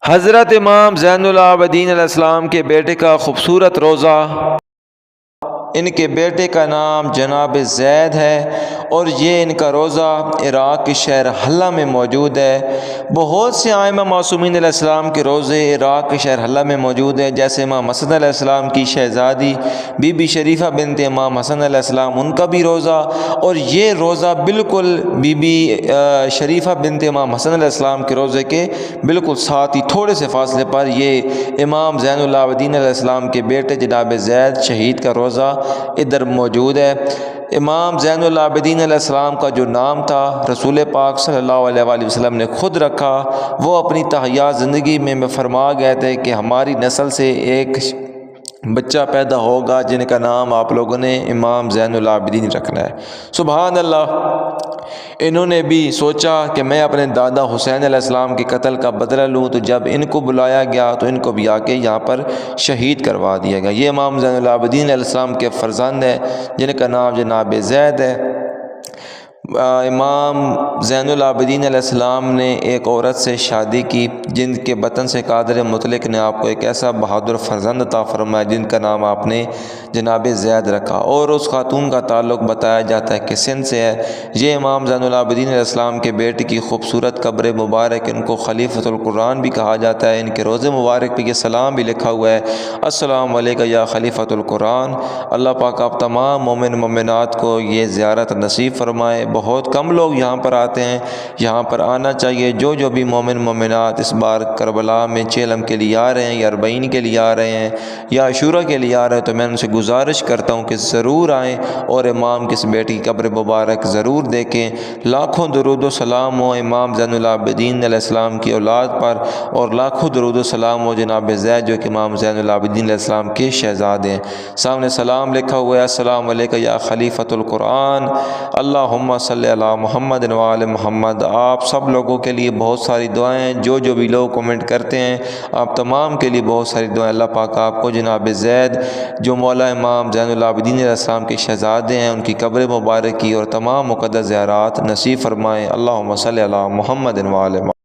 حضرت امام زین العابدین علیہ السلام کے بیٹے کا خوبصورت روضہ، ان کے بیٹے کا نام جناب زید ہے اور یہ ان کا روضہ عراق کے شہر حلہ میں موجود ہے۔ بہت سے ائمہ معصومین علیہ السلام کے روضے عراق کے شہر حلہ میں موجود ہیں، جیسے امام حسن علیہ السلام کی شہزادی بی بی شریفہ بنت امام حسن علیہ السلام، ان کا بھی روضہ، اور یہ روضہ بالکل بی بی شریفہ بنت امام حسن علیہ السلام کے روضے کے بالکل ساتھ ہی تھوڑے سے فاصلے پر یہ امام زین العابدین علیہ السلام کے بیٹے جناب زید شہید کا روضہ ادھر موجود ہے۔ امام زین العابدین علیہ السلام کا جو نام تھا رسول پاک صلی اللہ علیہ وآلہ وسلم نے خود رکھا، وہ اپنی تحیہ زندگی میں فرما گئے تھے کہ ہماری نسل سے ایک بچہ پیدا ہوگا جن کا نام آپ لوگوں نے امام زین العابدین رکھنا ہے۔ سبحان اللہ، انہوں نے بھی سوچا کہ میں اپنے دادا حسین علیہ السلام کے قتل کا بدلہ لوں، تو جب ان کو بلایا گیا تو ان کو بھی آ کے یہاں پر شہید کروا دیا گیا۔ یہ امام زین العابدین علیہ السلام کے فرزند ہیں جن کا نام جناب زید ہے۔ امام زین العابدین علیہ السلام نے ایک عورت سے شادی کی جن کے بطن سے قادر مطلق نے آپ کو ایک ایسا بہادر فرزند عطا فرمایا جن کا نام آپ نے جناب زید رکھا، اور اس خاتون کا تعلق بتایا جاتا ہے کہ سندھ سے ہے۔ یہ امام زین العابدین علیہ السلام کے بیٹے کی خوبصورت قبر مبارک، ان کو خلیفۃ القرآن بھی کہا جاتا ہے۔ ان کے روضے مبارک پہ یہ سلام بھی لکھا ہوا ہے، السلام علیکم یا خلیفۃ القرآن۔ اللہ پاک آپ تمام مومن مومنات کو یہ زیارت نصیب فرمائے۔ بہت کم لوگ یہاں پر آتے ہیں، یہاں پر آنا چاہیے۔ جو بھی مومن مومنات اس بار کربلا میں چیلم کے لیے آ رہے ہیں یا اربعین کے لیے آ رہے ہیں یا عاشورہ کے لیے آ رہے ہیں، تو میں ان سے گزارش کرتا ہوں کہ ضرور آئیں اور امام کی اس بیٹی کی قبر مبارک ضرور دیکھیں۔ لاکھوں درود و سلام ہو امام زین العابدین علیہ السلام کی اولاد پر، اور لاکھوں درود و سلام ہو جناب زید جو کہ امام زین العابدین علیہ السلام کے شہزادے ہیں۔ سامنے سلام لکھا ہوا ہے، السلام علیکم یا خلیفۃ القرآن، اللہم صلی علی محمد و آل محمد۔ آپ سب لوگوں کے لیے بہت ساری دعائیں، جو بھی لوگ کمنٹ کرتے ہیں آپ تمام کے لیے بہت ساری دعائیں۔ اللہ پاک آپ کو جناب زید جو مولا امام زین العابدین علیہ السلام کے شہزادے ہیں ان کی قبر مبارک کی اور تمام مقدس زیارات نصیب فرمائیں۔ اللہم صلی علی محمد و آل محمد۔